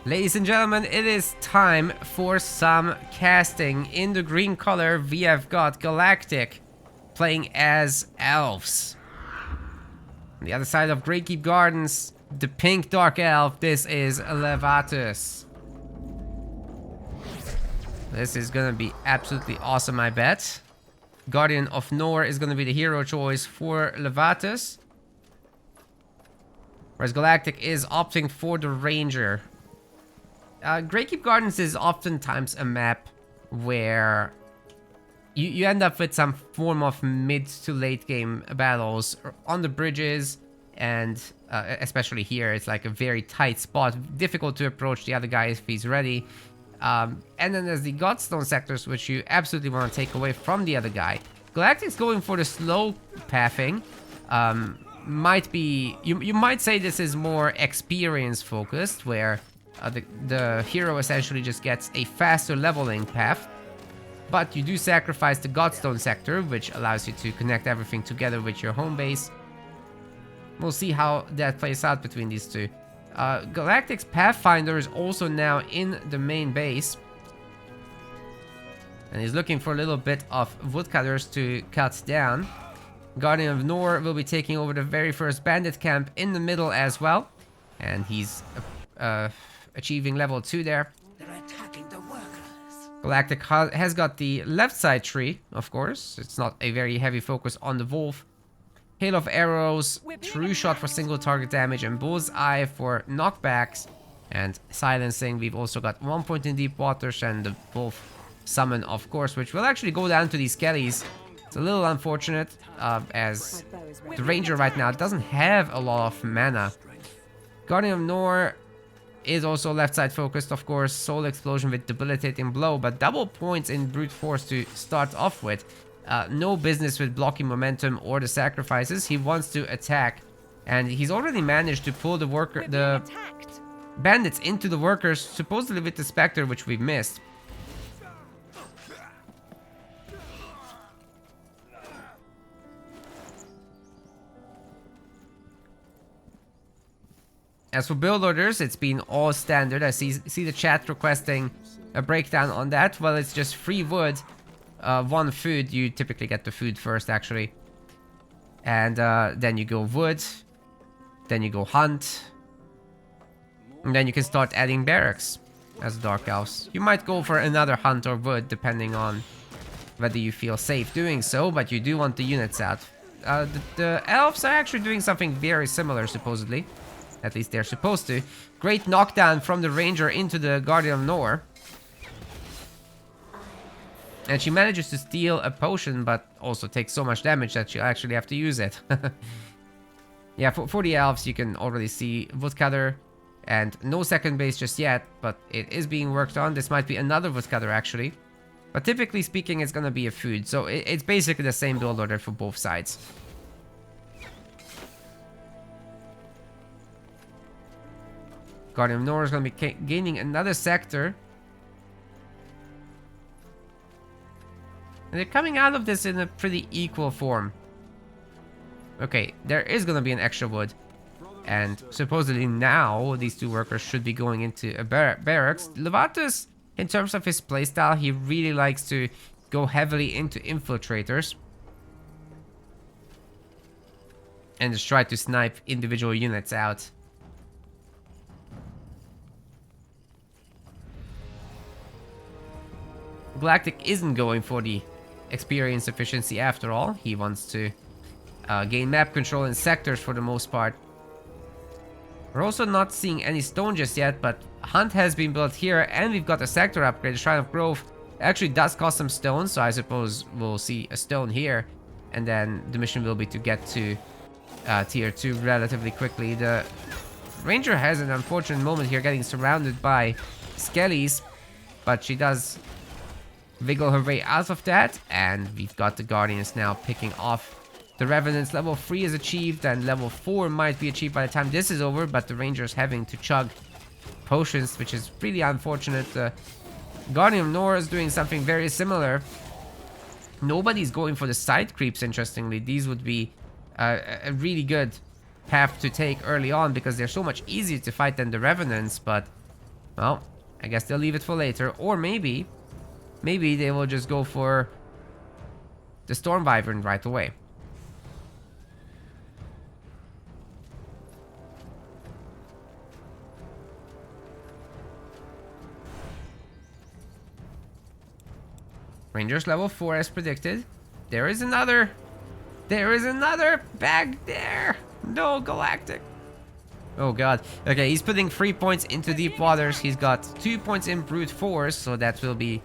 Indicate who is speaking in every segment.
Speaker 1: Ladies and gentlemen, it is time for some casting. In the green color, we have got Galactic playing as Elves. On the other side of Greykeep Gardens, the pink dark elf, this is Levatus. This is gonna be absolutely awesome, I bet. Guardian of Nor is gonna be the hero choice for Levatus. Whereas Galactic is opting for the Ranger. Greykeep Gardens is oftentimes a map where you end up with some form of mid to late game battles on the bridges, and especially here, it's like a very tight spot, difficult to approach the other guy if he's ready. And then there's the Godstone sectors, which you absolutely want to take away from the other guy. Galactic's going for the slow pathing. Might be you might say this is more experience focused, where the hero essentially just gets a faster leveling path, but you do sacrifice the Godstone sector, which allows you to connect everything together with your home base. We'll see how that plays out between these two. Galactic's Pathfinder is also now in the main base, and he's looking for a little bit of woodcutters to cut down. Guardian of Nor will be taking over the very first bandit camp in the middle as well, and he's achieving level 2 there.
Speaker 2: They're attacking the workers.
Speaker 1: Galactic has got the left side tree, of course. It's not a very heavy focus on the wolf. Hail of arrows, true shot for single target damage, and bullseye for knockbacks and silencing. We've also got 1 point in deep waters and the wolf summon, of course, which will actually go down to these skellies. It's a little unfortunate, as the ranger right now doesn't have a lot of mana. Guardian of Nor is also left side focused, of course. Soul explosion with debilitating blow, but double points in brute force to start off with. No business with blocking momentum or the sacrifices. He wants to attack, and he's already managed to pull the bandits into the workers, supposedly with the Spectre, which we've missed. As for build orders, it's been all standard. I see the chat requesting a breakdown on that. Well, it's just free wood, 1 food. You typically get the food first, actually. And then you go wood. Then you go hunt. And then you can start adding barracks as Dark Elves. You might go for another hunt or wood, depending on whether you feel safe doing so. But you do want the units out. The Elves are actually doing something very similar, supposedly. At least they're supposed to. Great knockdown from the Ranger into the Guardian of Nor. And she manages to steal a potion, but also takes so much damage that she'll actually have to use it. Yeah, for the Elves, you can already see Woodcutter. And no second base just yet, but it is being worked on. This might be another Woodcutter, actually. But typically speaking, it's going to be a food. So it's basically the same build order for both sides. Guardian of Nor is going to be gaining another sector. And they're coming out of this in a pretty equal form. Okay, there is going to be an extra wood. And supposedly now, these two workers should be going into a barracks. Levatus, in terms of his playstyle, he really likes to go heavily into infiltrators. And just try to snipe individual units out. Galactic isn't going for the experience efficiency after all. He wants to gain map control in sectors for the most part. We're also not seeing any stone just yet, but Hunt has been built here, and we've got a sector upgrade. The Shrine of Growth actually does cost some stones, so I suppose we'll see a stone here. And then the mission will be to get to tier 2 relatively quickly. The Ranger has an unfortunate moment here, getting surrounded by skellies, but she does wiggle her way out of that, and we've got the Guardians now picking off the Revenants. Level 3 is achieved, and level 4 might be achieved by the time this is over, but the Ranger's having to chug potions, which is really unfortunate. The Guardian of Nor is doing something very similar. Nobody's going for the side creeps, interestingly. These would be a really good path to take early on, because they're so much easier to fight than the Revenants, but Well, I guess they'll leave it for later. Or maybe they will just go for the Storm Wyvern right away. Rangers level 4 as predicted. There is another bag there. No, Galactic. Oh god. Okay, he's putting 3 points into Deep Waters. He's got 2 points in Brute Force, so that will be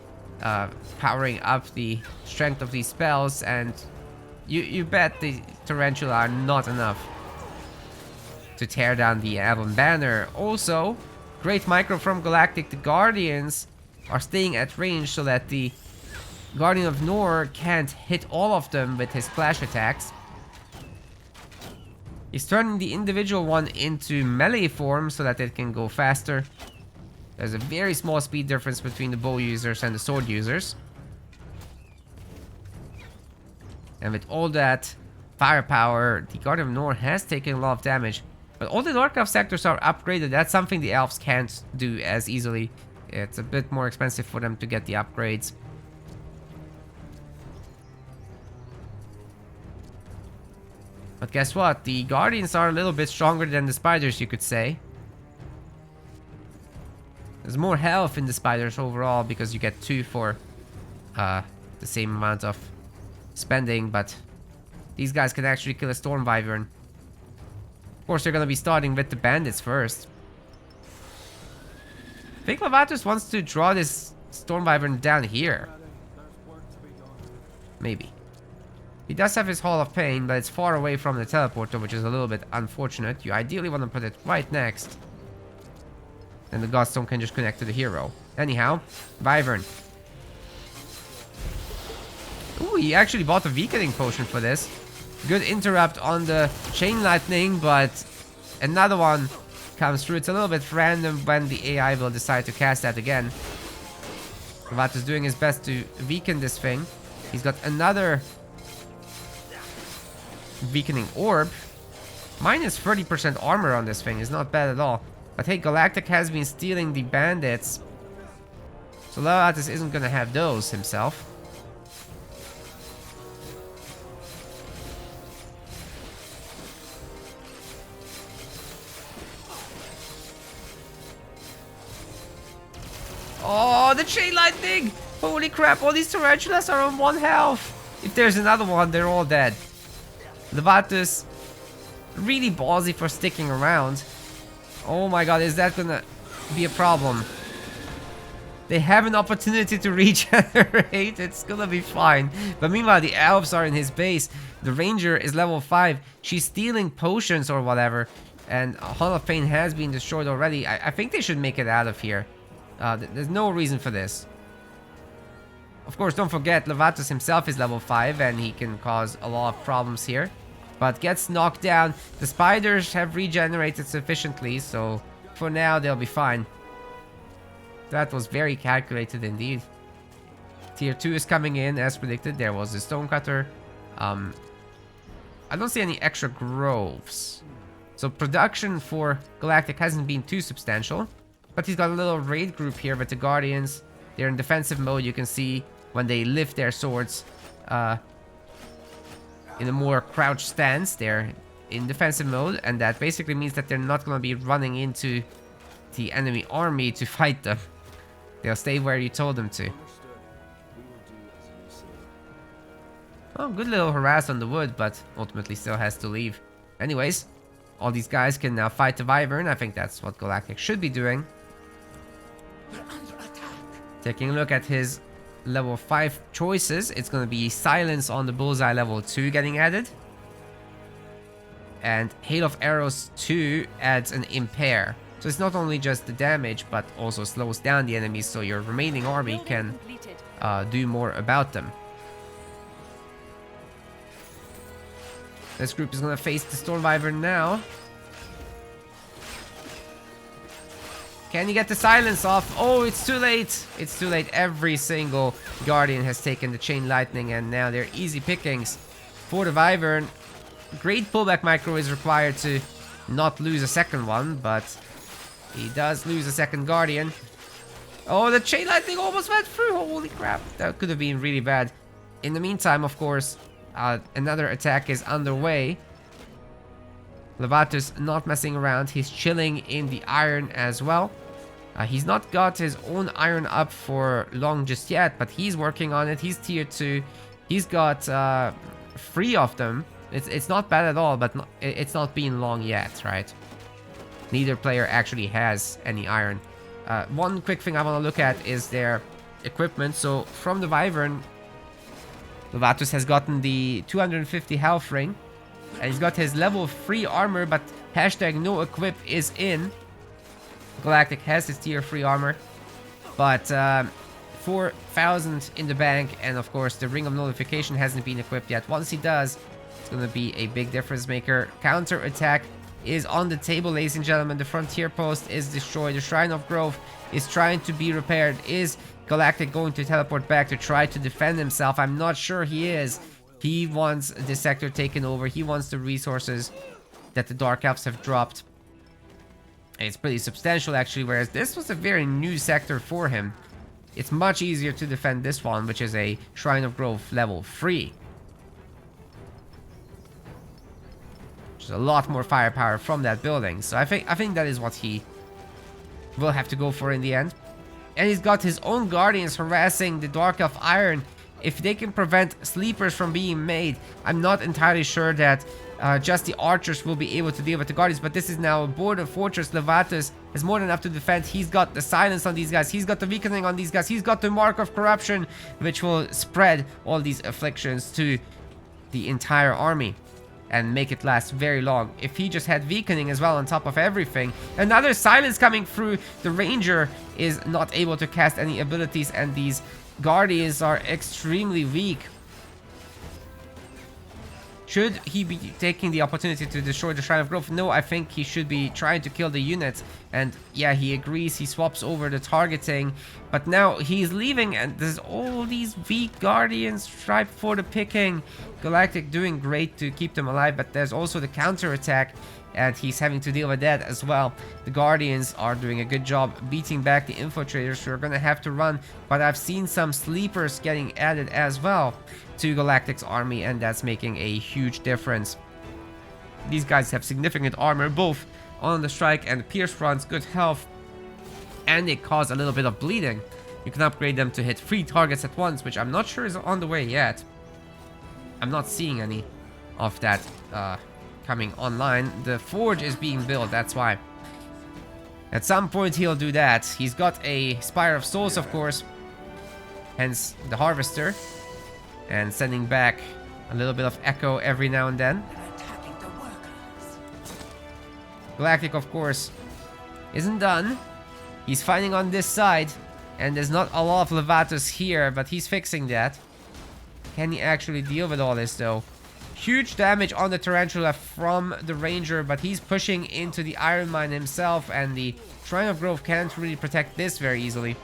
Speaker 1: powering up the strength of these spells. And you bet the Tarantula are not enough to tear down the Avon Banner. Also, great micro from Galactic. The Guardians are staying at range so that the Guardian of Nor can't hit all of them with his flash attacks. He's turning the individual one into melee form so that it can go faster. There's a very small speed difference between the bow users and the sword users. And with all that firepower, the Guardian of Nor has taken a lot of damage. But all the Norcraft sectors are upgraded. That's something the Elves can't do as easily. It's a bit more expensive for them to get the upgrades. But guess what? The Guardians are a little bit stronger than the Spiders, you could say. There's more health in the Spiders overall because you get 2 for the same amount of spending, but these guys can actually kill a Storm Wyvern. Of course, they're going to be starting with the Bandits first. I think Levatus wants to draw this Storm Wyvern down here. Maybe. He does have his Hall of Pain, but it's far away from the teleporter, which is a little bit unfortunate. You ideally want to put it right next. And the Godstone can just connect to the hero. Anyhow, Wyvern. Ooh, he actually bought a weakening potion for this. Good interrupt on the Chain Lightning, but another one comes through. It's a little bit random when the AI will decide to cast that again. Levatus is doing his best to weaken this thing. He's got another weakening orb. Minus 30% armor on this thing is not bad at all. But hey, Galactic has been stealing the bandits, so Levatus isn't gonna have those himself. Oh, the Chain Lightning! Holy crap, all these tarantulas are on 1 health. If there's another one, they're all dead. Levatus, really ballsy for sticking around. Oh my god, is that gonna be a problem? They have an opportunity to regenerate. It's gonna be fine. But meanwhile, the Elves are in his base. The Ranger is level 5. She's stealing potions or whatever. And Hall of Pain has been destroyed already. I think they should make it out of here. There's no reason for this. Of course, don't forget, Levatus himself is level 5 and he can cause a lot of problems here. But gets knocked down. The Spiders have regenerated sufficiently, so for now they'll be fine. That was very calculated indeed. Tier 2 is coming in as predicted. There was the Stonecutter. I don't see any extra groves. So production for Galactic hasn't been too substantial. But he's got a little raid group here with the Guardians. They're in defensive mode. You can see when they lift their swords in a more crouched stance. They're in defensive mode, and that basically means that they're not going to be running into the enemy army to fight them. They'll stay where you told them to. Oh, good little harass on the wood, but ultimately still has to leave. Anyways, all these guys can now fight the Wyvern. I think that's what Galactic should be doing. Taking a look at his level 5 choices, it's going to be Silence on the Bullseye level 2 getting added. And Hail of Arrows 2 adds an Impair. So it's not only just the damage, but also slows down the enemies so your remaining army can do more about them. This group is going to face the Storm Wyvern now. Can you get the silence off? Oh, it's too late. It's too late. Every single Guardian has taken the Chain Lightning, and now they're easy pickings for the Wyvern. Great pullback micro is required to not lose a second one, but He does lose a second Guardian. Oh, the chain lightning almost went through. Holy crap. That could have been really bad. In the meantime, of course, another attack is underway. Levatus not messing around. He's chilling in the iron as well. He's not got his own iron up for long just yet, but he's working on it. He's tier 2. He's got 3 of them. It's not bad at all, but it's not been long yet, right? Neither player actually has any iron. One quick thing I want to look at is their equipment. So from the Wyvern, Levatus has gotten the 250 health ring. And he's got his level 3 armor, but hashtag no equip is in. Galactic has his tier 3 armor, but 4,000 in the bank, and of course the Ring of Nullification hasn't been equipped yet. Once he does, it's going to be a big difference maker. Counter attack is on the table, ladies and gentlemen. The frontier post is destroyed. The Shrine of Growth is trying to be repaired. Is Galactic going to teleport back to try to defend himself? I'm not sure he is. He wants this sector taken over. He wants the resources that the Dark Elves have dropped. It's pretty substantial actually, whereas this was a very new sector for him. It's much easier to defend this one, which is a Shrine of Growth level 3. Which is a lot more firepower from that building. So I think that is what he will have to go for in the end. And he's got his own Guardians harassing the Dark Elf Iron. If they can prevent sleepers from being made, I'm not entirely sure that just the archers will be able to deal with the Guardians, but this is now a border fortress. Levatus has more than enough to defend. He's got the silence on these guys. He's got the weakening on these guys. He's got the mark of corruption, which will spread all these afflictions to the entire army and make it last very long. If he just had weakening as well on top of everything. Another silence coming through. The ranger is not able to cast any abilities, and these Guardians are extremely weak. Should he be taking the opportunity to destroy the Shrine of Growth? No, I think he should be trying to kill the units. And yeah, he agrees. He swaps over the targeting. But now he's leaving, and there's all these weak Guardians ripe for the picking. Galactic doing great to keep them alive, but there's also the counter attack, and he's having to deal with that as well. The Guardians are doing a good job beating back the infiltrators, who are going to have to run. But I've seen some sleepers getting added as well to Galactic's army, and that's making a huge difference. These guys have significant armor, both on the strike and the pierce fronts, good health, and they cause a little bit of bleeding. You can upgrade them to hit 3 targets at once, which I'm not sure is on the way yet. I'm not seeing any of that coming online. The forge is being built, that's why. At some point he'll do that. He's got a Spire of Souls, of course, hence the Harvester, and sending back a little bit of echo every now and then.
Speaker 2: Attacking the workers.
Speaker 1: Galactic, of course, isn't done. He's fighting on this side, and there's not a lot of Levatus here, but he's fixing that. Can he actually deal with all this, though? Huge damage on the Tarantula from the Ranger, but he's pushing into the Iron Mine himself, and the Shrine of Growth can't really protect this very easily.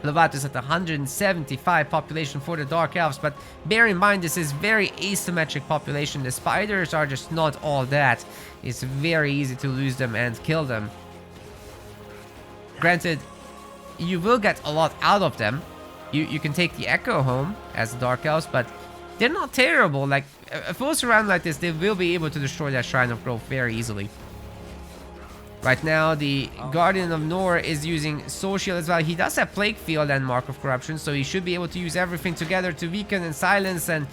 Speaker 1: Levatus at 175 population for the Dark Elves, but bear in mind this is very asymmetric population. The spiders are just not all that. It's very easy to lose them and kill them. Granted, you will get a lot out of them. You can take the Echo home as the Dark Elves, but they're not terrible. Like, a full surround like this, they will be able to destroy that Shrine of Growth very easily. Right now, the Guardian of Nor is using Social as well. He does have Plague Field and Mark of Corruption, so he should be able to use everything together to weaken and silence and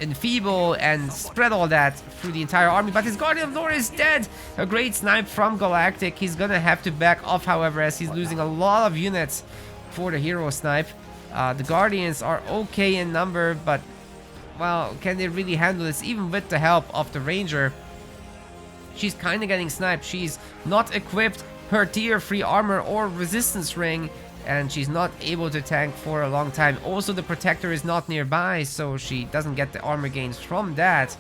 Speaker 1: enfeeble and spread all that through the entire army. But his Guardian of Nor is dead! A great snipe from Galactic. He's gonna have to back off, however, as he's losing a lot of units for the hero snipe. The Guardians are okay in number, but, well, can they really handle this even with the help of the Ranger? She's kind of getting sniped. She's not equipped her tier 3 armor or resistance ring, and she's not able to tank for a long time. Also, the protector is not nearby, so she doesn't get the armor gains from that.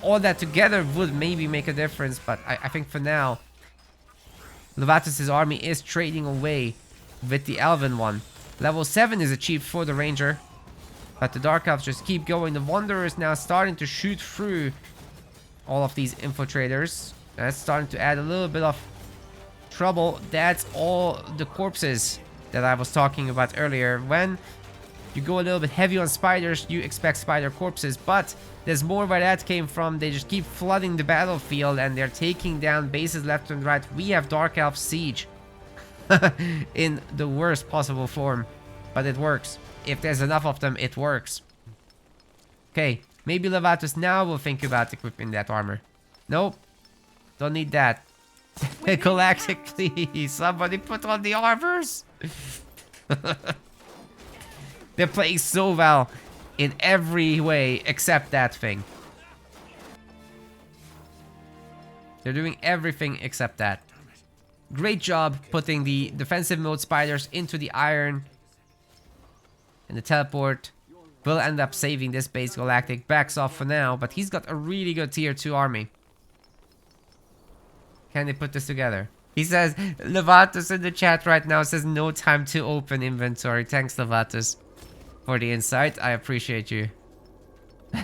Speaker 1: All that together would maybe make a difference, but I think for now, Levatus' army is trading away with the Elven one. Level 7 is achieved for the Ranger, but the Dark Elves just keep going. The Wanderer is now starting to shoot through all of these infiltrators. That's starting to add a little bit of trouble. That's all the corpses that I was talking about earlier. When you go a little bit heavy on spiders, you expect spider corpses, but there's more where that came from. They just keep flooding the battlefield and they're taking down bases left and right. We have Dark Elf Siege in the worst possible form, but it works. If there's enough of them, it works. Okay, maybe Levatus now will think about equipping that armor. Nope, don't need that. Galactic, please, somebody put on the armors. They're playing so well in every way except that thing. They're doing everything except that. Great job putting the defensive mode spiders into the iron. And the teleport will end up saving this base. Galactic backs off for now, but he's got a really good tier 2 army. Can they put this together? He says, Levatus in the chat right now says no time to open inventory. Thanks, Levatus, for the insight. I appreciate you. Oh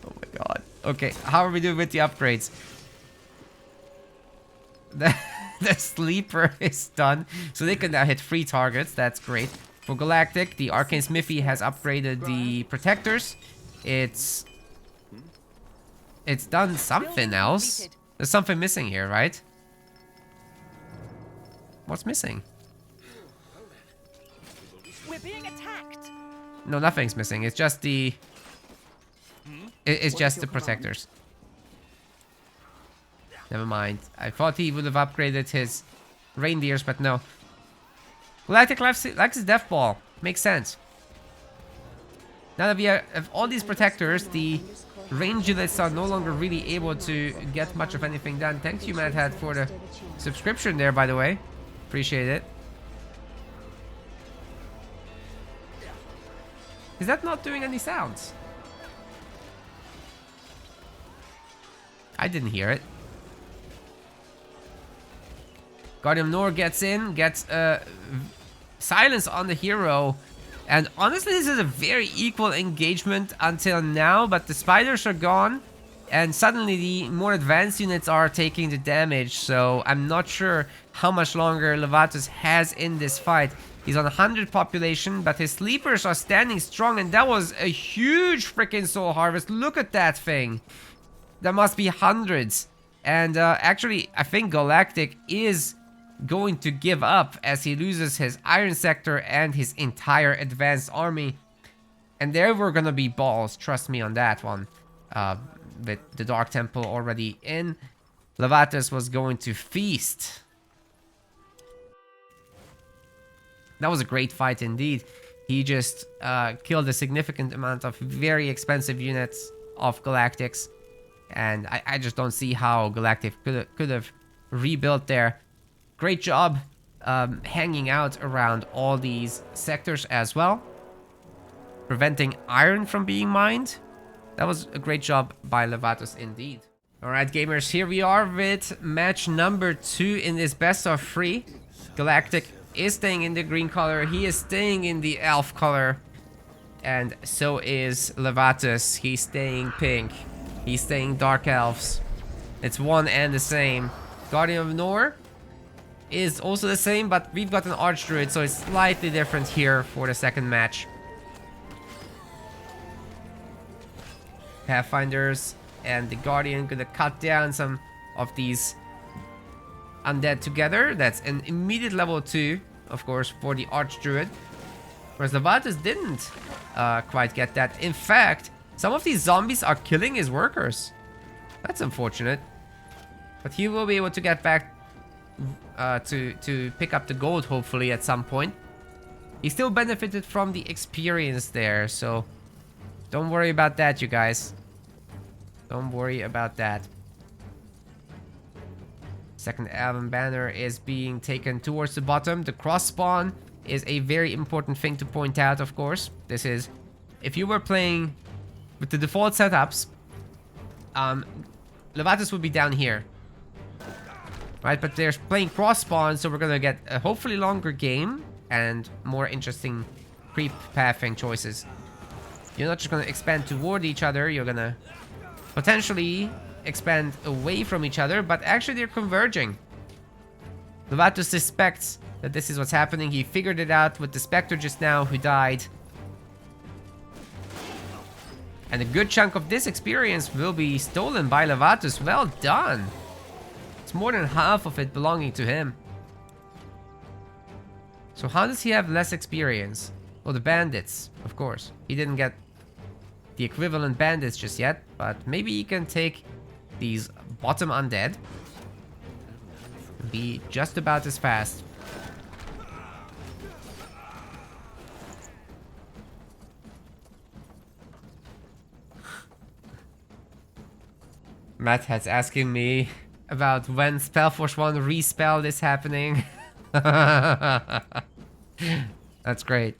Speaker 1: my god. Okay, how are we doing with the upgrades? The sleeper is done, so they can now hit 3 targets. That's great. For Galactic, the Arcane Smithy has upgraded the protectors. It's done something else. There's something missing here, right? What's missing?
Speaker 2: We're being attacked.
Speaker 1: No, nothing's missing. It's just the... It's just the protectors. Never mind. I thought he would have upgraded his reindeers, but no. Galactic likes his Death Ball. Makes sense. Now that we have all these protectors, the range units are no longer really able to get much of anything done. Thanks you, Mad Hat, for the subscription there, by the way. Appreciate it. Is that not doing any sounds? I didn't hear it. Guardian of Nor gets in, gets silence on the hero. And honestly, this is a very equal engagement until now, but the spiders are gone. And suddenly the more advanced units are taking the damage. So I'm not sure how much longer Levatus has in this fight. He's on 100 population, but his sleepers are standing strong. And that was a huge freaking soul harvest. Look at that thing. There must be hundreds. And actually, I think Galactic is going to give up as he loses his iron sector and his entire advanced army. And there were gonna be balls, trust me on that one. With the Dark Temple already in, Levatus was going to feast. That was a great fight indeed. He just killed a significant amount of very expensive units of Galactics. And I just don't see how Galactic could have rebuilt there. Great job hanging out around all these sectors as well. Preventing iron from being mined. That was a great job by Levatus indeed. Alright gamers, here we are with match number 2 in this best of 3. Galactic is staying in the green color. He is staying in the elf color. And so is Levatus. He's staying pink. He's staying dark elves. It's one and the same. Guardian of Nor is also the same, but we've got an Archdruid, so it's slightly different here for the second match. Pathfinders and the Guardian gonna cut down some of these undead together. That's an immediate level 2, of course, for the Archdruid. Whereas Levatus didn't quite get that. In fact, some of these zombies are killing his workers. That's unfortunate. But he will be able to get back to pick up the gold, hopefully, at some point. He still benefited from the experience there, so don't worry about that, you guys. Don't worry about that. Second Elven banner is being taken towards the bottom. The cross spawn is a very important thing to point out, of course. This is, if you were playing with the default setups, Levatus would be down here. Right, but they're playing cross spawn, so we're gonna get a hopefully longer game and more interesting creep pathing choices. You're not just gonna expand toward each other, you're gonna potentially expand away from each other, but actually they're converging. Levatus suspects that this is what's happening. He figured it out with the Spectre just now, who died. And a good chunk of this experience will be stolen by Levatus. Well done. It's more than half of it belonging to him. So how does he have less experience? Well, the bandits, of course. He didn't get the equivalent bandits just yet, but maybe he can take these bottom undead and be just about as fast. Matt has asking me about when SpellForce 1 respell is happening. That's great.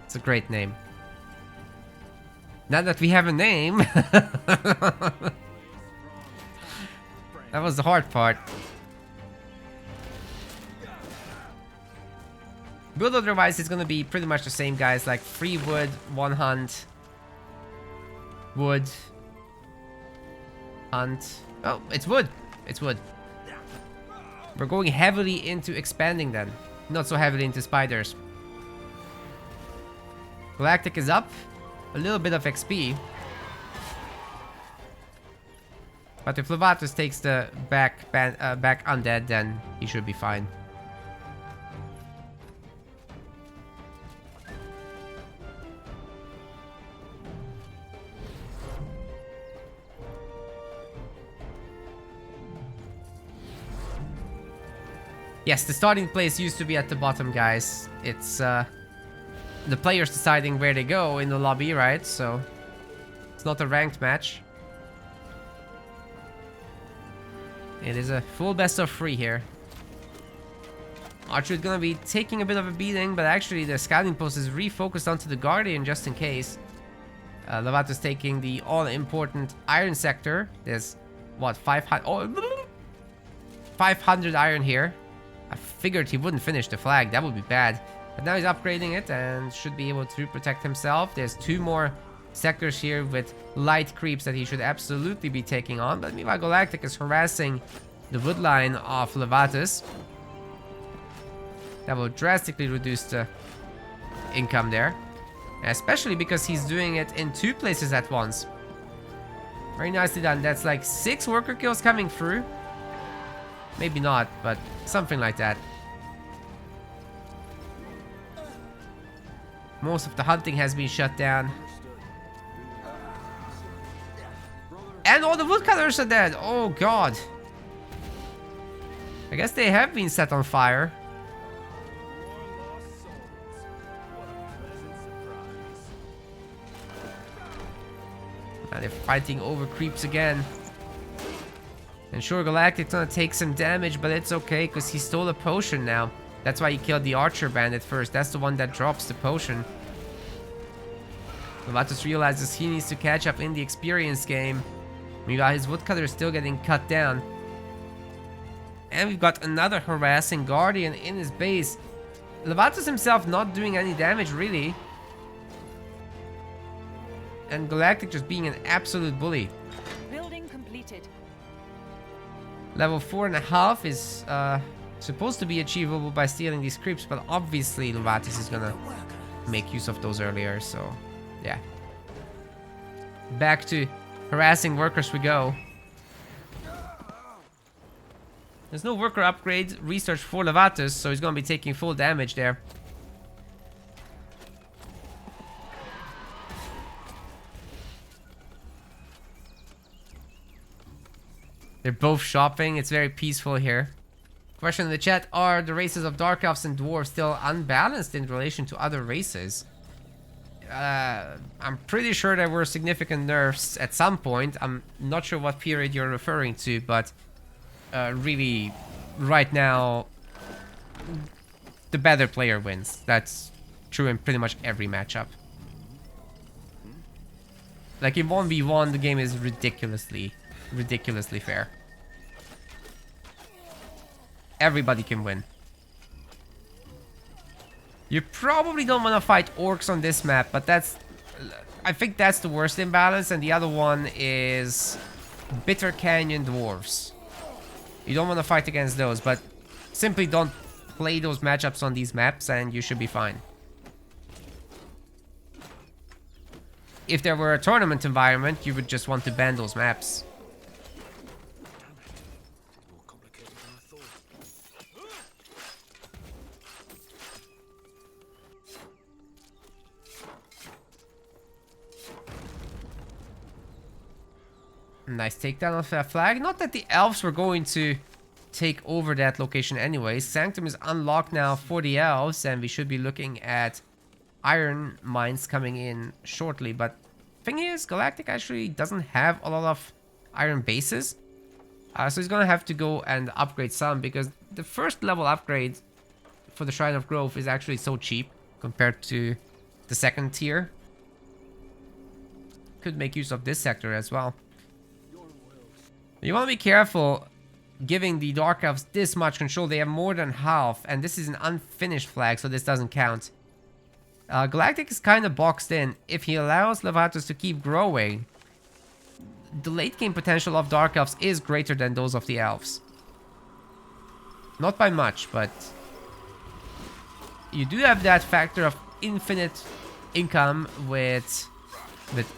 Speaker 1: It's a great name. Now that we have a name. That was the hard part. Build otherwise it's gonna be pretty much the same, guys, like 3 wood, 1 hunt, wood, hunt. Oh, it's wood. It's wood. We're going heavily into expanding then, not so heavily into spiders. Galactic is up, a little bit of XP. But if Levatus takes the back undead, then he should be fine. Yes, the starting place used to be at the bottom, guys. It's the players deciding where they go in the lobby, right? So it's not a ranked match. It is a full best of 3 here. Archer is gonna be taking a bit of a beating, but actually the scouting post is refocused onto the Guardian just in case. Levatus taking the all-important iron sector. There's, what, 500... Oh, 500 iron here. I figured he wouldn't finish the flag. That would be bad. But now he's upgrading it and should be able to protect himself. There's 2 more sectors here with light creeps that he should absolutely be taking on. But meanwhile, Galactic is harassing the wood line of Levatus. That will drastically reduce the income there. Especially because he's doing it in 2 places at once. Very nicely done. That's like 6 worker kills coming through. Maybe not, but something like that. Most of the hunting has been shut down. And all the woodcutters are dead. Oh god. I guess they have been set on fire. Now they're fighting over creeps again. And sure, Galactic's gonna take some damage, but it's okay, because he stole a potion now. That's why he killed the Archer Bandit first. That's the one that drops the potion. Levatus realizes he needs to catch up in the experience game. Meanwhile, his woodcutter is still getting cut down. And we've got another harassing Guardian in his base. Levatus himself not doing any damage, really. And Galactic just being an absolute bully.
Speaker 2: Building completed.
Speaker 1: Level 4.5 is supposed to be achievable by stealing these creeps, but obviously Levatus is gonna make use of those earlier, so yeah. Back to harassing workers we go. There's no worker upgrade research for Levatus, so he's gonna be taking full damage there. They're both shopping. It's very peaceful here. Question in the chat: are the races of Dark Elves and Dwarves still unbalanced in relation to other races? I'm pretty sure there were significant nerfs at some point. I'm not sure what period you're referring to, but really, right now, the better player wins. That's true in pretty much every matchup. Like in 1v1, the game is ridiculously fair. Everybody can win. You probably don't want to fight orcs on this map, but that's... I think that's the worst imbalance, and the other one is Bitter Canyon dwarves. You don't want to fight against those, but simply don't play those matchups on these maps and you should be fine. If there were a tournament environment, you would just want to ban those maps. Nice takedown of that flag. Not that the elves were going to take over that location anyway. Sanctum is unlocked now for the elves, and we should be looking at iron mines coming in shortly. But thing is, Galactic actually doesn't have a lot of iron bases. So he's gonna have to go and upgrade some, because the first level upgrade for the Shrine of Growth is actually so cheap compared to the second tier. Could make use of this sector as well. You want to be careful giving the Dark Elves this much control. They have more than half, and this is an unfinished flag, so this doesn't count. Galactic is kind of boxed in. If he allows Levatus to keep growing, the late game potential of Dark Elves is greater than those of the Elves. Not by much, but you do have that factor of infinite income with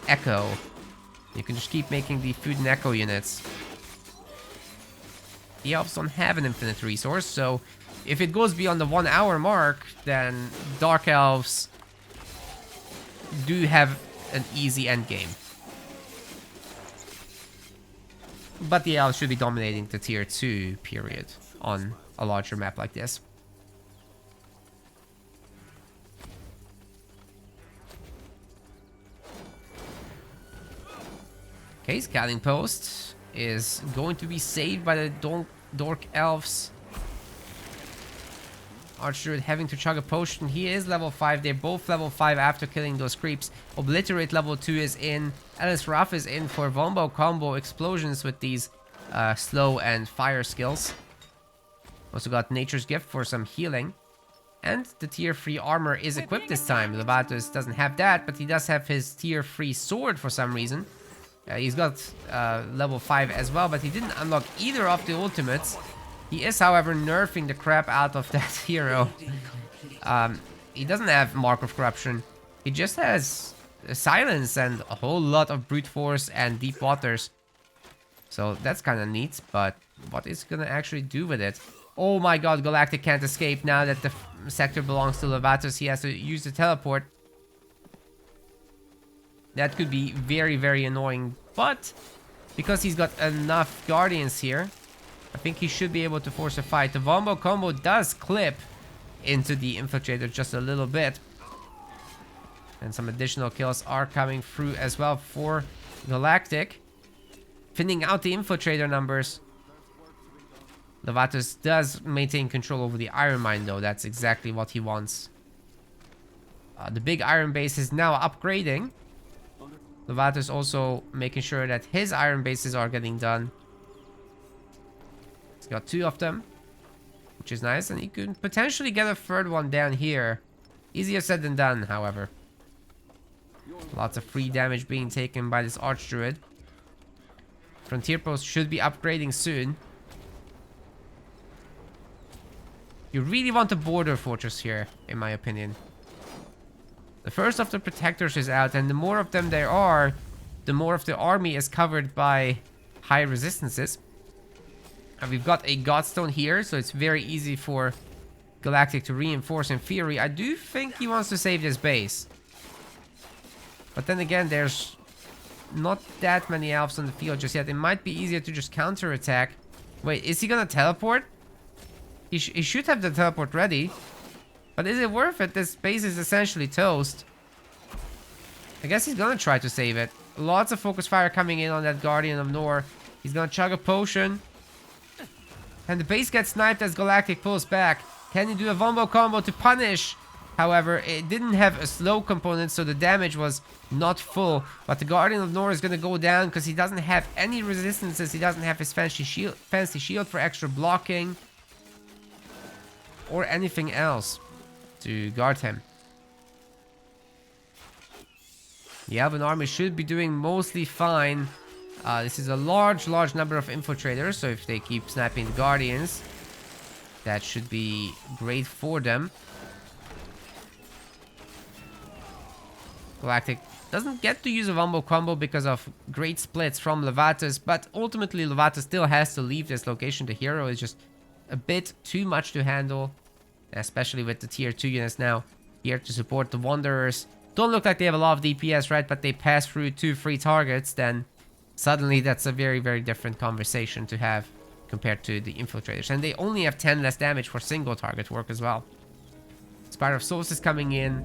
Speaker 1: Echo. You can just keep making the food and Echo units. The Elves don't have an infinite resource, so if it goes beyond the 1 hour mark, then Dark Elves do have an easy end game. But the Elves should be dominating the tier 2 period on a larger map like this. Okay, scouting post is going to be saved by the Dork Elves. Archdruid having to chug a potion. He is level 5. They're both level 5 after killing those creeps. Obliterate level 2 is in. Alice Ruff is in for Wombo combo explosions with these slow and fire skills. Also got Nature's Gift for some healing. And the tier 3 armor is equipped this time. Levatus doesn't have that, but he does have his tier 3 sword for some reason. He's got level 5 as well, but he didn't unlock either of the ultimates. He is, however, nerfing the crap out of that hero. He doesn't have Mark of Corruption. He just has Silence and a whole lot of Brute Force and Deep Waters. So that's kind of neat, but what is he gonna actually do with it? Oh my god, Galactic can't escape now that the sector belongs to Levatus. He has to use the teleport. That could be very, very annoying, but because he's got enough Guardians here, I think he should be able to force a fight. The Wombo combo does clip into the Infiltrator just a little bit. And some additional kills are coming through as well for Galactic. Thinning out the Infiltrator numbers. Levatus does maintain control over the Iron Mine though. That's exactly what he wants. The big Iron Base is now upgrading. Levatus also making sure that his Iron Bases are getting done. He's got 2 of them, which is nice, and he could potentially get a third one down here. Easier said than done, however. Lots of free damage being taken by this Archdruid. Frontier Post should be upgrading soon. You really want a border fortress here, in my opinion. The first of the protectors is out, and the more of them there are, the more of the army is covered by high resistances. And we've got a Godstone here, so it's very easy for Galactic to reinforce in theory. I do think he wants to save this base. But then again, there's not that many elves on the field just yet. It might be easier to just counterattack. Wait, is he gonna teleport? He should have the teleport ready. But is it worth it? This base is essentially toast. I guess he's gonna try to save it. Lots of focus fire coming in on that Guardian of Nor. He's gonna chug a potion. And the base gets sniped as Galactic pulls back. Can he do a Wombo combo to punish? However, it didn't have a slow component, so the damage was not full. But the Guardian of Nor is gonna go down because he doesn't have any resistances. He doesn't have his fancy shield for extra blocking. Or anything else. to guard him. The Elven army should be doing mostly fine. This is a large number of infiltrators, so if they keep sniping the Guardians, that should be great for them. Galactic doesn't get to use a Wombo combo because of great splits from Levatus, but ultimately Levatus still has to leave this location. The hero is just a bit too much to handle, especially with the tier 2 units now here to support the Wanderers. Don't look like they have a lot of DPS, right? But they pass through 2 free targets, then suddenly that's a very different conversation to have compared to the infiltrators. And they only have 10 less damage for single target work as well. Spider of Souls is coming in,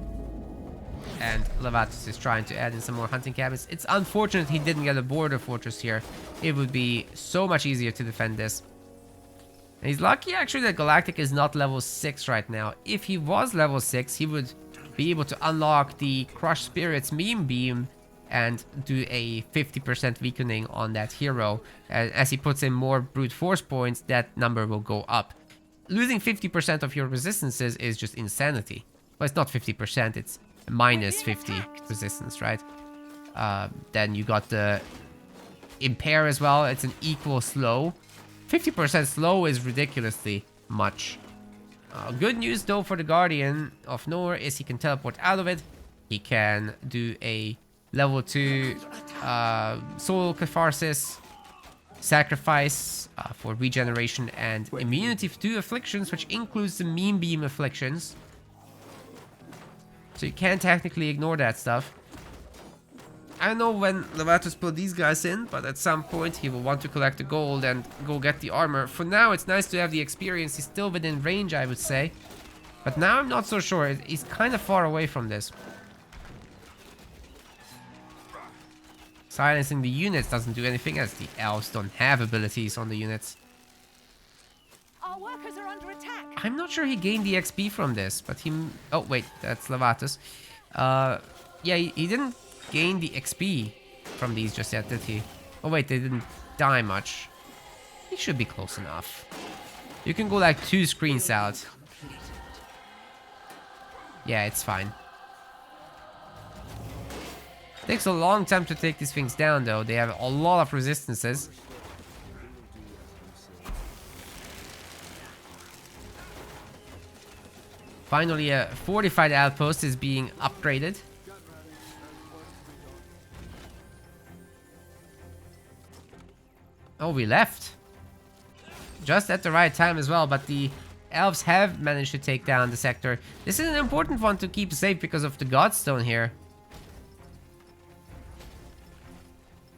Speaker 1: and Levatus is trying to add in some more hunting cabins. It's unfortunate he didn't get a border fortress here. It would be so much easier to defend this. And he's lucky actually that Galactic is not level 6 right now. If he was level 6, he would be able to unlock the Crush Spirits meme beam and do a 50% weakening on that hero. And as he puts in more brute force points, that number will go up. Losing 50% of your resistances is just insanity. Well, it's not 50%, it's minus 50 resistance, right? Then you got the Impair as well. It's an equal slow. 50% slow is ridiculously much. Good news though for the Guardian of Nor is he can teleport out of it. He can do a level 2 Soul Catharsis sacrifice for regeneration and immunity to afflictions, which includes the meme beam afflictions. So you can technically ignore that stuff. I don't know when Levatus put these guys in, but at some point he will want to collect the gold and go get the armor. For now, it's nice to have the experience. He's still within range, I would say. But now I'm not so sure. He's kind of far away from this. Silencing the units doesn't do anything, as the elves don't have abilities on the units.
Speaker 2: Our workers are under attack.
Speaker 1: I'm not sure he gained the XP from this, but he... Oh, wait, that's Levatus. Yeah, he didn't gain the XP from these just yet, did he? Oh, wait, they didn't die much. He should be close enough. You can go like 2 screens out. Yeah, it's fine. Takes a long time to take these things down, though. They have a lot of resistances. Finally, a fortified outpost is being upgraded. Oh, we left. Just at the right time as well, but the elves have managed to take down the sector. This is an important one to keep safe because of the Godstone here.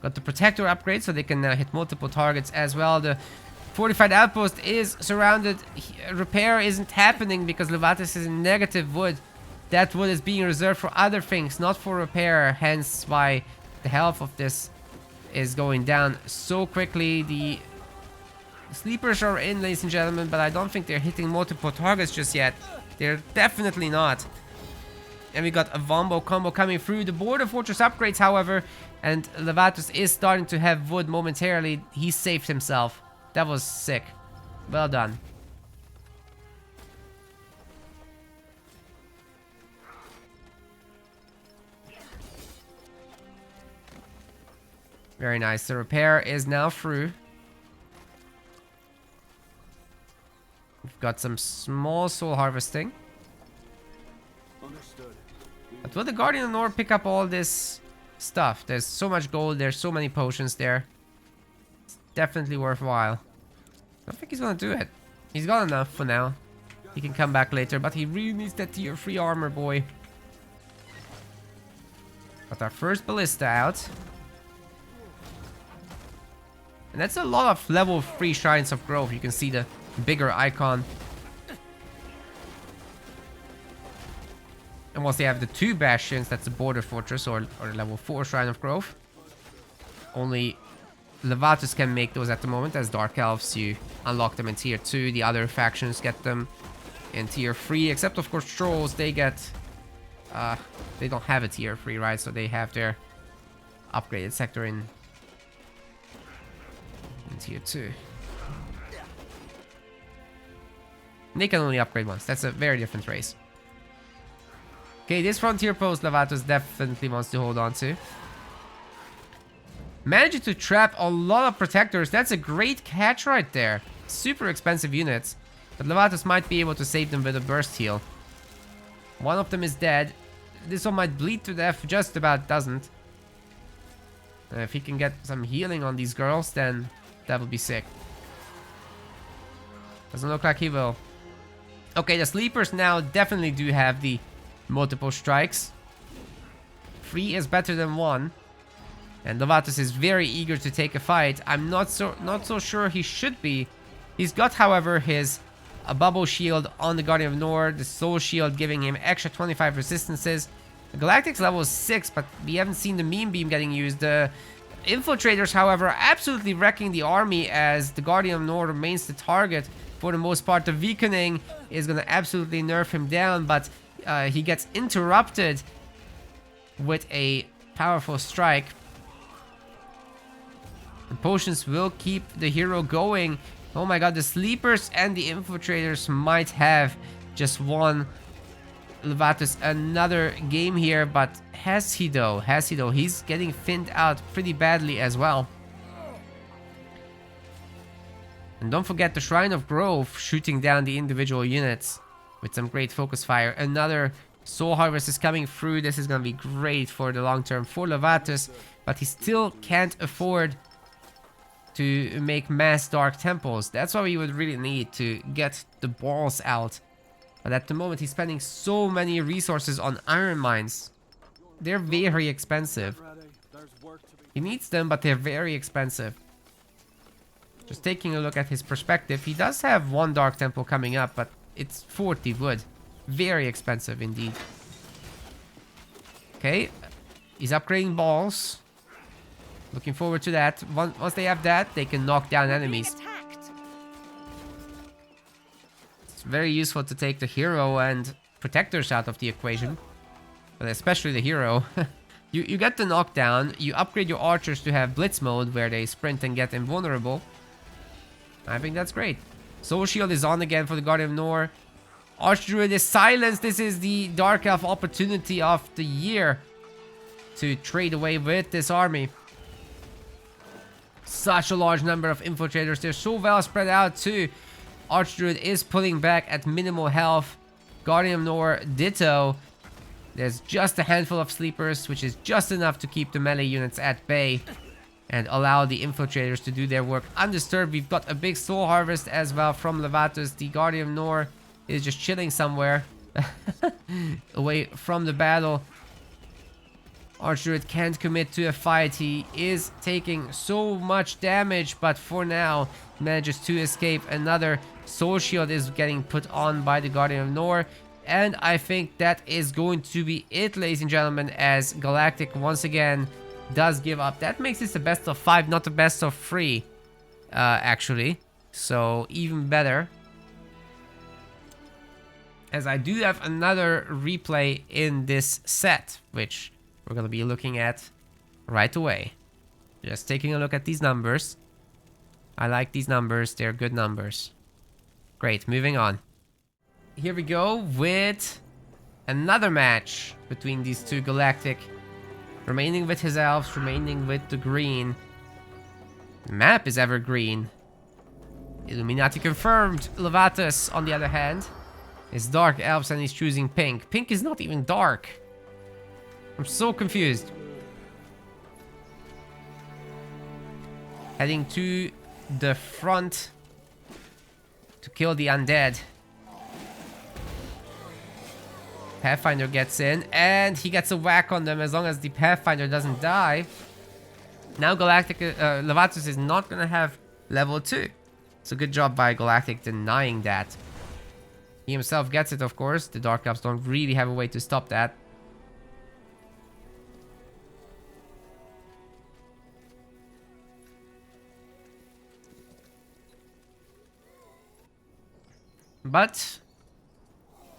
Speaker 1: Got the Protector upgrade, so they can now hit multiple targets as well. The fortified outpost is surrounded. Repair isn't happening because Levatus is in negative wood. That wood is being reserved for other things, not for repair. Hence why the health of this is going down so quickly. The sleepers are in, ladies and gentlemen, but I don't think they're hitting multiple targets just yet. They're definitely not. And we got a Wombo combo coming through. The border fortress upgrades, however, and Levatus is starting to have wood momentarily. He saved himself. That was sick. Well done. Very nice. The repair is now through. We've got some small soul harvesting.
Speaker 3: Understood.
Speaker 1: But will the Guardian of Nor pick up all this stuff? There's so much gold, there's so many potions there. It's definitely worthwhile. I don't think he's gonna do it. He's got enough for now. He can come back later, but he really needs that tier 3 armor, boy. Got our first ballista out. And that's a lot of level 3 shrines of growth. You can see the bigger icon. And once they have the 2 bastions, that's the border fortress or level 4 shrine of growth. Only Levatus can make those at the moment. As Dark Elves, you unlock them in tier 2. The other factions get them in tier 3. Except of course Trolls, they get... they don't have a tier 3, right? So they have their upgraded sector in tier 2. And they can only upgrade once. That's a very different race. Okay, this frontier post Levatus definitely wants to hold on to. Managing to trap a lot of protectors. That's a great catch right there. Super expensive units. But Levatus might be able to save them with a burst heal. One of them is dead. This one might bleed to death, just about doesn't. If he can get some healing on these girls, then that would be sick. Doesn't look like he will. Okay, the sleepers now definitely do have the multiple strikes. 3 is better than 1. And Levatus is very eager to take a fight. I'm not so sure he should be. He's got, however, his a bubble shield on the Guardian of Nord, the soul shield giving him extra 25 resistances. The Galactic's level is 6, but we haven't seen the meme beam getting used. The infiltrators, however, are absolutely wrecking the army as the Guardian of Nord remains the target for the most part. The weakening is going to absolutely nerf him down, but he gets interrupted with a powerful strike. The potions will keep the hero going. Oh my god, the sleepers and the infiltrators might have just won Levatus another game here, but has he though? Has he though? He's getting thinned out pretty badly as well. And don't forget the Shrine of Growth shooting down the individual units with some great focus fire. Another Soul Harvest is coming through. This is going to be great for the long term for Levatus, but he still can't afford to make mass Dark Temples. That's what we would really need to get the balls out. But at the moment, he's spending so many resources on Iron Mines. They're very expensive. He needs them, but they're very expensive. Just taking a look at his perspective, he does have 1 Dark Temple coming up, but it's 40 wood. Very expensive indeed. Okay, he's upgrading balls. Looking forward to that. Once they have that, they can knock down enemies. It's very useful to take the hero and protectors out of the equation. But especially the hero. You get the knockdown, you upgrade your archers to have blitz mode where they sprint and get invulnerable. I think that's great. Soul Shield is on again for the Guardian of Nor. Archdruid is silenced. This is the Dark Elf opportunity of the year to trade away with this army. Such a large number of infiltrators. They're so well spread out too. Archdruid is pulling back at minimal health. Guardian of Nor, ditto. There's just a handful of sleepers, which is just enough to keep the melee units at bay and allow the infiltrators to do their work undisturbed. We've got a big soul harvest as well from Levatus. The Guardian of Nor is just chilling somewhere away from the battle. Archdruid can't commit to a fight. He is taking so much damage, but for now manages to escape. Another soul shield is getting put on by the Guardian of Nor. And I think that is going to be it, ladies and gentlemen, as Galactic once again does give up. That makes this the best of 5, not the best of 3, actually. So even better. As I do have another replay in this set, which we're going to be looking at right away. Just taking a look at these numbers. I like these numbers. They're good numbers. Great, moving on. Here we go with another match between these two Galactic. Remaining with his elves, remaining with the green. The map is evergreen. Illuminati confirmed. Levatus, on the other hand, is dark elves and he's choosing pink. Pink is not even dark. I'm so confused. Heading to the front to kill the undead. Pathfinder gets in and he gets a whack on them as long as the Pathfinder doesn't die. Now Galactic, Levatus is not going to have level 2. It's a good job by Galactic denying that. He himself gets it, of course. The Dark Elves don't really have a way to stop that. But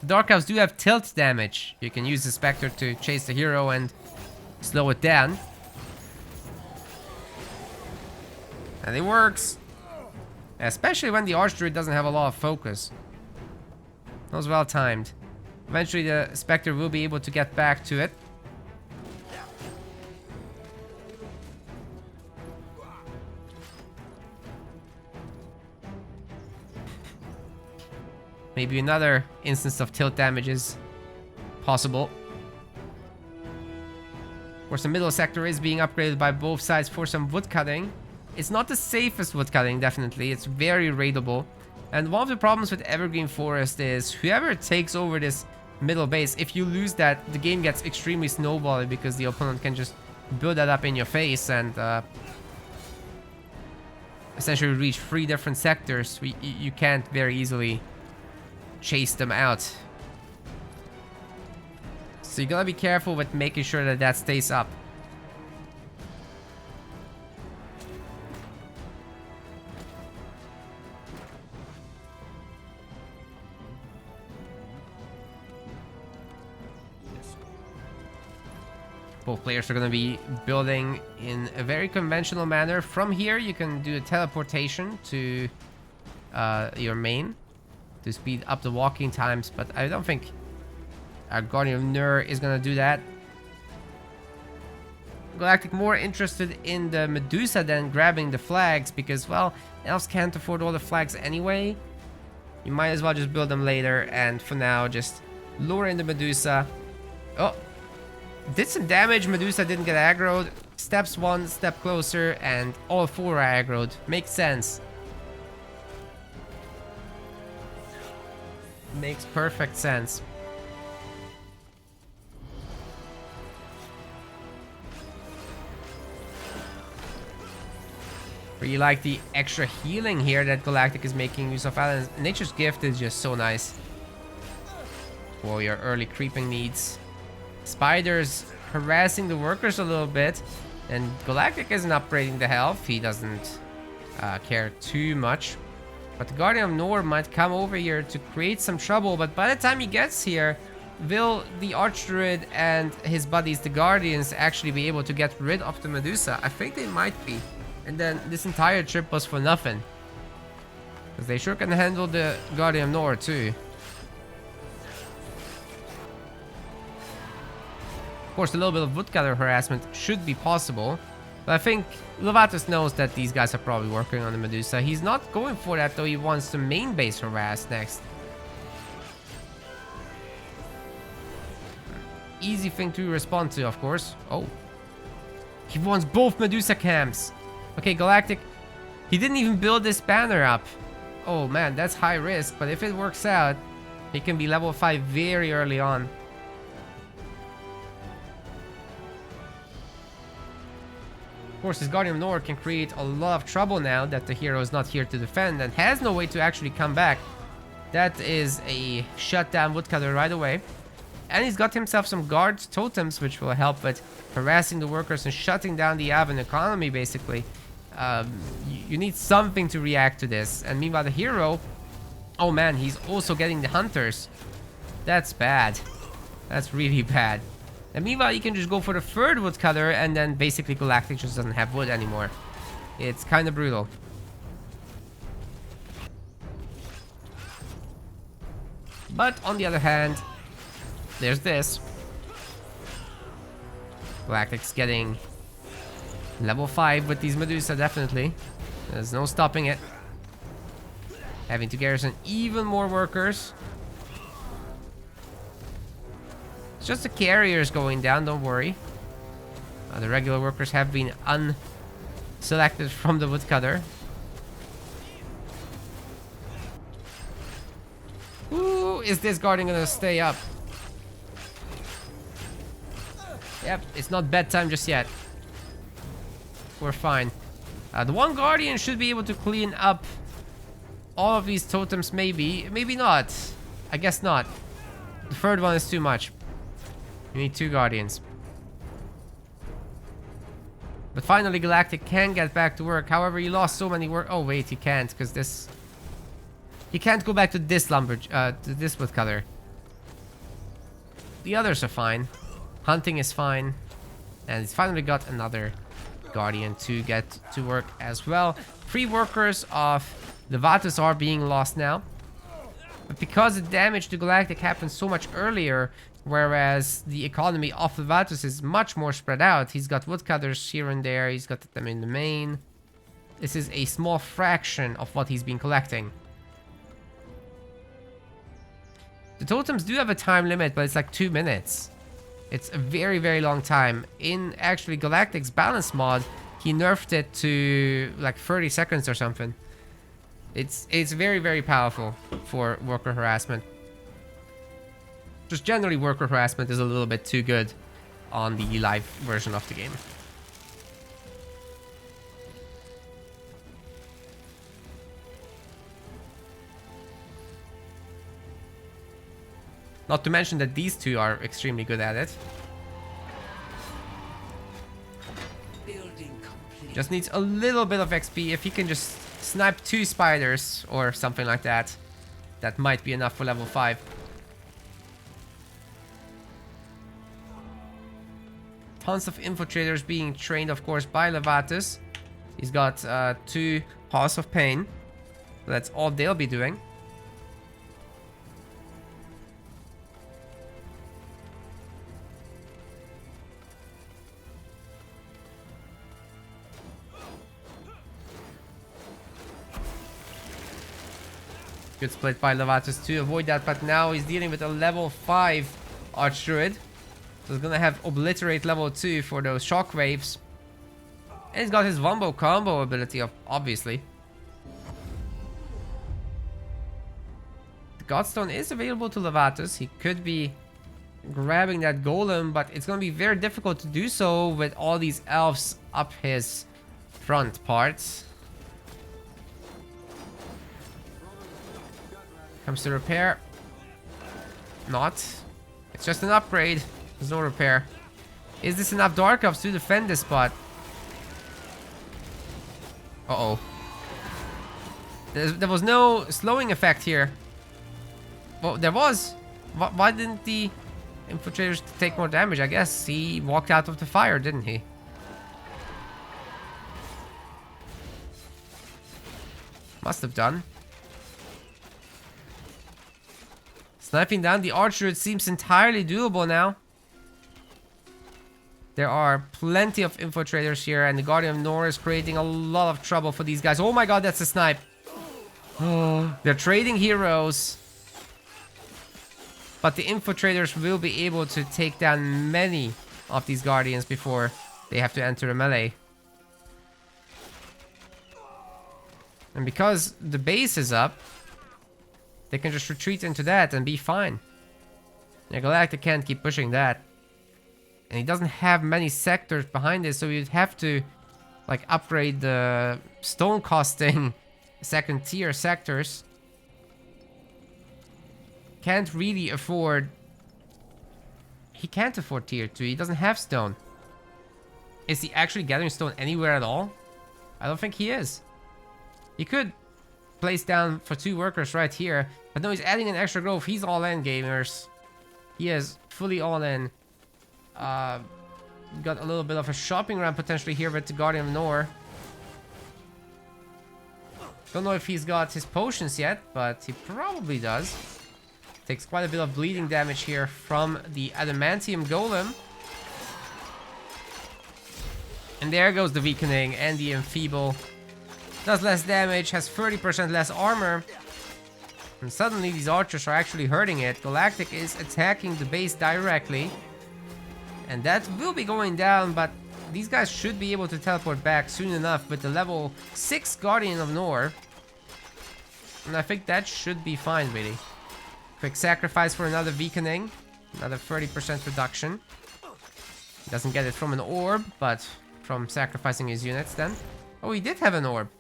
Speaker 1: the Dark Elves do have tilt damage. You can use the Spectre to chase the hero and slow it down. And it works. Especially when the Archdruid doesn't have a lot of focus. That was well timed. Eventually the Spectre will be able to get back to it. Maybe another instance of tilt damage is possible. Of course, the middle sector is being upgraded by both sides for some woodcutting. It's not the safest woodcutting, definitely. It's very raidable. And one of the problems with Evergreen Forest is whoever takes over this middle base, if you lose that, the game gets extremely snowbally because the opponent can just build that up in your face and essentially reach 3 different sectors. You can't very easily chase them out. So you gotta be careful with making sure that that stays up. Both players are going to be building in a very conventional manner. From here, you can do a teleportation to your main to speed up the walking times, but I don't think our Guardian of Nur is going to do that. Galactic more interested in the Medusa than grabbing the flags because, well, Elves can't afford all the flags anyway. You might as well just build them later, and for now, just lure in the Medusa. Oh! Did some damage, Medusa didn't get aggroed. Steps 1 step closer and all 4 are aggroed. Makes sense. Makes perfect sense. Really like the extra healing here that Galactic is making use of. And Nature's Gift is just so nice for your early creeping needs. Spiders harassing the workers a little bit, and Galactic isn't upgrading the health. He doesn't care too much, but the Guardian of Nur might come over here to create some trouble. But by the time he gets here, will the Archdruid and his buddies, the Guardians, actually be able to get rid of the Medusa? I think they might be, and then this entire trip was for nothing, because they sure can handle the Guardian of Nur too. Of course, a little bit of woodcutter harassment should be possible, but I think Levatus knows that these guys are probably working on the Medusa. He's not going for that, though. He wants the main base harassed next. Easy thing to respond to, of course. Oh. He wants both Medusa camps. Okay, Galactic. He didn't even build this banner up. Oh, man, that's high risk, but if it works out, he can be level 5 very early on. Of course, his Guardian of Nur can create a lot of trouble now that the hero is not here to defend and has no way to actually come back. That is a shutdown woodcutter right away. And he's got himself some guard totems, which will help with harassing the workers and shutting down the Avan economy, basically. You need something to react to this. And meanwhile, the hero... Oh man, he's also getting the hunters. That's bad. That's really bad. And meanwhile, you can just go for the third woodcutter, and then basically Galactic just doesn't have wood anymore. It's kind of brutal. But on the other hand, there's this. Galactic's getting level 5 with these Medusa, definitely. There's no stopping it. Having to garrison even more workers. It's just the carriers going down, don't worry. The regular workers have been unselected from the woodcutter. Ooh, is this Guardian gonna stay up? Yep, it's not bedtime just yet. We're fine. The one Guardian should be able to clean up all of these totems, maybe. Maybe not. I guess not. The third one is too much. You need 2 Guardians. But finally, Galactic can get back to work. However, he lost so many work. Oh, wait, he can't, because this... He can't go back to this to this woodcutter. The others are fine. Hunting is fine. And he's finally got another Guardian to get to work as well. 3 workers of Levatus are being lost now. But because the damage to Galactic happens so much earlier, whereas the economy of Levatus is much more spread out. He's got woodcutters here and there, he's got them in the main. This is a small fraction of what he's been collecting. The totems do have a time limit, but it's like 2 minutes. It's a very, very long time. In actually Galactic's balance mod, he nerfed it to like 30 seconds or something. It's very, very powerful for worker harassment. Just generally, worker harassment is a little bit too good on the live version of the game. Not to mention that these two are extremely good at it. Just needs a little bit of XP. If he can just snipe 2 spiders or something like that, that might be enough for level 5. Tons of infiltrators being trained, of course, by Levatus. He's got 2 Halls of Pain. That's all they'll be doing. Good split by Levatus to avoid that, but now he's dealing with a level 5 Archdruid. So he's gonna have Obliterate level 2 for those shockwaves. And he's got his Wombo combo ability, obviously. The Godstone is available to Levatus. He could be grabbing that golem, but it's gonna be very difficult to do so with all these elves up his front parts. Comes to repair. Not. It's just an upgrade. There's no repair. Is this enough Dark Elves to defend this spot? Uh-oh. There was no slowing effect here. Well, there was. Why didn't the infiltrators take more damage? I guess he walked out of the fire, didn't he? Must have done. Sniping down the archer, it seems entirely doable now. There are plenty of infiltrators here, and the Guardian of Nor is creating a lot of trouble for these guys. Oh my god, that's a snipe. Oh, they're trading heroes. But the infiltrators will be able to take down many of these Guardians before they have to enter a melee. And because the base is up, they can just retreat into that and be fine. Yeah, Galactic can't keep pushing that. And he doesn't have many sectors behind it, so you'd have to like upgrade the stone costing second tier sectors. Can't really afford... He can't afford tier 2, he doesn't have stone. Is he actually gathering stone anywhere at all? I don't think he is. He could place down for 2 workers right here. But no, he's adding an extra grove. He's all in, gamers. He is fully all in. Got a little bit of a shopping run potentially here with the Guardian of Nor. Don't know if he's got his potions yet, but he probably does. Takes quite a bit of bleeding damage here from the Adamantium Golem. And there goes the Weakening and the Enfeeble. Does less damage, has 30% less armor. And suddenly these archers are actually hurting it. Galactic is attacking the base directly. And that will be going down, but these guys should be able to teleport back soon enough with the level 6 Guardian of Nor. And I think that should be fine, really. Quick sacrifice for another Weakening. Another 30% reduction. Doesn't get it from an orb, but from sacrificing his units then. Oh, he did have an orb.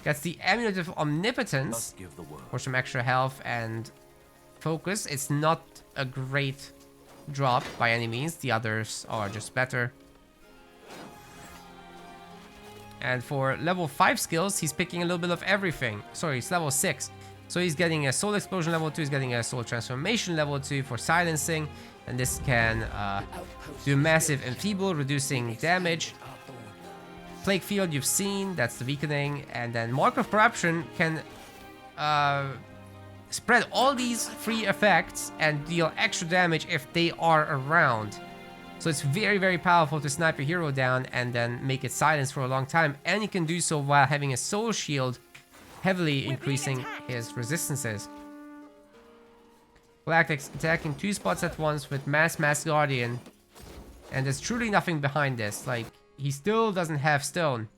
Speaker 1: Gets the Amulet of Omnipotence for some extra health and focus. It's not a great drop by any means. The others are just better. And for level 5 skills, he's picking a little bit of everything. Sorry, it's level 6. So he's getting a Soul Explosion level 2, he's getting a Soul Transformation level 2 for silencing. And this can do massive Enfeeble, reducing damage. Plague Field you've seen, that's the Weakening. And then Mark of Corruption can spread all these free effects and deal extra damage if they are around. So it's very, very powerful to snipe your hero down and then make it silence for a long time. And you can do so while having a soul shield, heavily increasing his resistances. Galactic's attacking 2 spots at once with Mass Guardian. And there's truly nothing behind this. Like, he still doesn't have stone.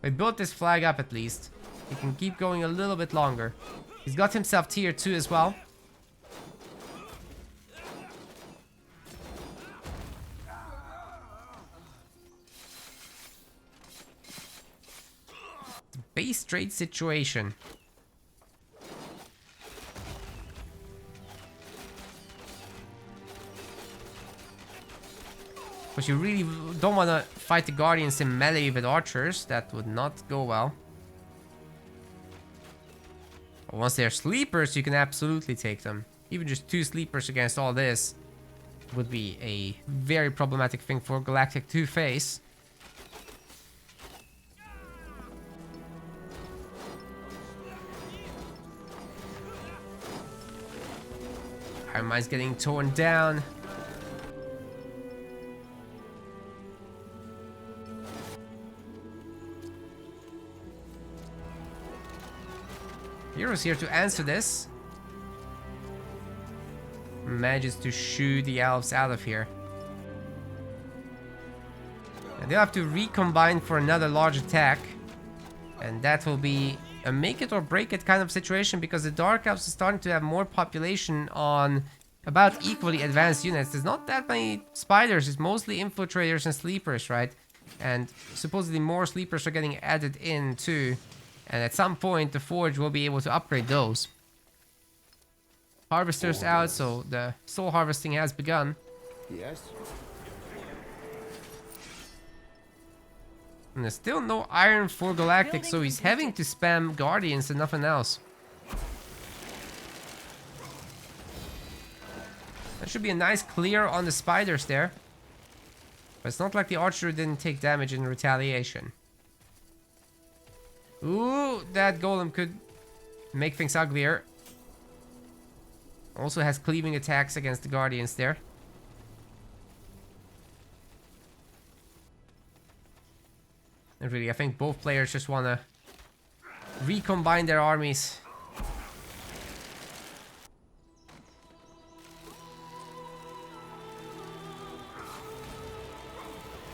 Speaker 1: We built this flag up at least. He can keep going a little bit longer. He's got himself tier 2 as well. Base trade situation. But you really don't want to fight the Guardians in melee with archers. That would not go well. But once they're sleepers, you can absolutely take them. Even just 2 sleepers against all this would be a very problematic thing for Galactic to face. Iron Mine's getting torn down. Hero's here to answer this. Manages to shoo the elves out of here. And they'll have to recombine for another large attack. And that will be a make it or break it kind of situation, because the Dark Elves are starting to have more population on about equally advanced units. There's not that many spiders, it's mostly infiltrators and sleepers, right? And supposedly more sleepers are getting added in too. And at some point the Forge will be able to upgrade those. Harvester's out, so the soul harvesting has begun.
Speaker 3: Yes.
Speaker 1: And there's still no iron for Galactic, so he's having to spam Guardians and nothing else. That should be a nice clear on the spiders there. But it's not like the archer didn't take damage in retaliation. Ooh, that golem could make things uglier. Also has cleaving attacks against the Guardians there. And really, I think both players just want to recombine their armies.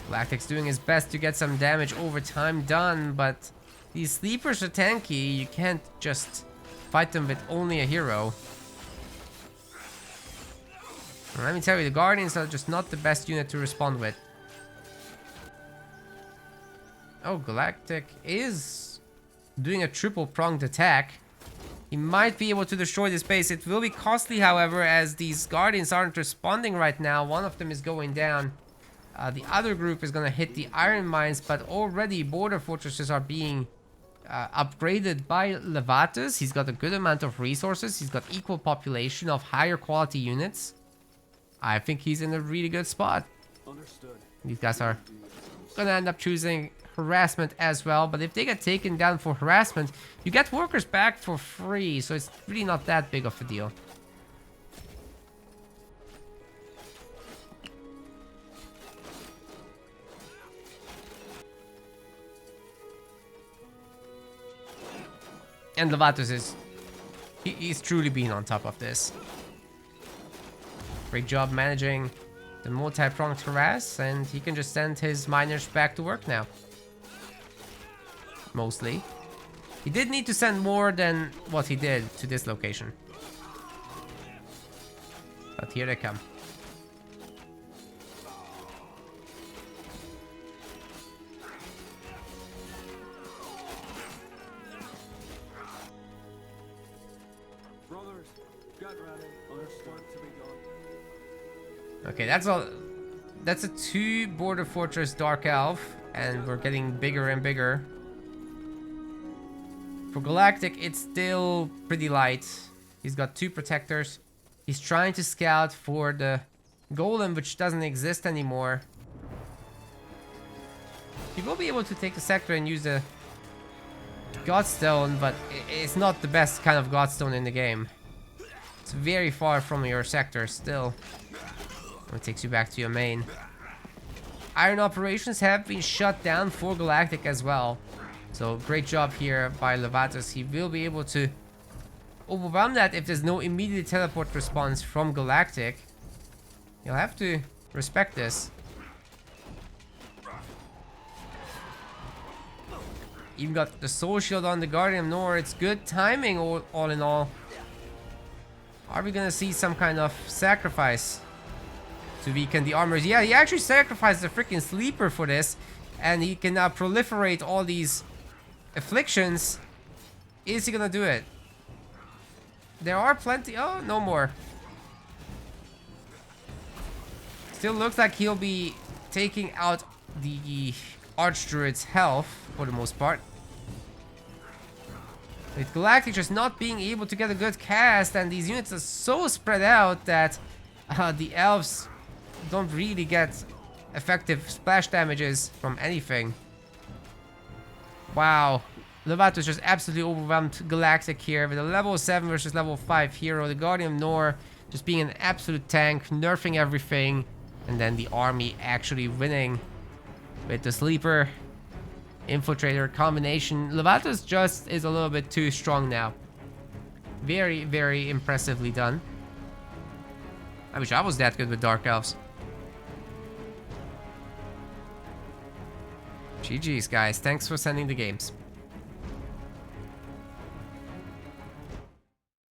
Speaker 1: Galactic's doing his best to get some damage over time done, but these sleepers are tanky. You can't just fight them with only a hero. And let me tell you, the Guardians are just not the best unit to respond with. Oh, Galactic is doing a triple-pronged attack. He might be able to destroy this base. It will be costly, however, as these Guardians aren't responding right now. One of them is going down. The other group is going to hit the iron mines, but already border fortresses are being upgraded by Levatus. He's got a good amount of resources. He's got equal population of higher quality units. I think he's in a really good spot.
Speaker 3: Understood.
Speaker 1: These guys are going to end up choosing harassment as well, but if they get taken down for harassment, you get workers back for free, so it's really not that big of a deal. And Levatus is... He's truly been on top of this. Great job managing the multi-pronged harass, and he can just send his miners back to work now. Mostly. He did need to send more than what he did to this location. But here they come.
Speaker 3: Brothers, get ready. Understood to be done.
Speaker 1: Okay, that's all. That's a 2 border fortress Dark Elf, and we're getting bigger and bigger. For Galactic, it's still pretty light. He's got 2 protectors. He's trying to scout for the golem, which doesn't exist anymore. He will be able to take the sector and use the Godstone, but it's not the best kind of Godstone in the game. It's very far from your sector still. It takes you back to your main. Iron operations have been shut down for Galactic as well. So great job here by Levatus. He will be able to overwhelm that if there's no immediate teleport response from Galactic. You'll have to respect this. Even got the soul shield on the Guardian of Nor. It's good timing all in all. Are we gonna see some kind of sacrifice to weaken the armors? Yeah, he actually sacrificed the freaking sleeper for this, and he can now proliferate all these afflictions. Is he gonna do it? There are plenty. Oh, no more. Still looks like he'll be taking out the Archdruid's health for the most part. With Galactic just not being able to get a good cast, and these units are so spread out that the Elves don't really get effective splash damages from anything. Wow. Levatus just absolutely overwhelmed Galactic here with a level 7 versus level 5 hero. The Guardian of Nor just being an absolute tank, nerfing everything, and then the army actually winning with the sleeper infiltrator combination. Levatus just is a little bit too strong now. Very, very impressively done. I wish I was that good with Dark Elves. GG's, guys. Thanks for sending the games.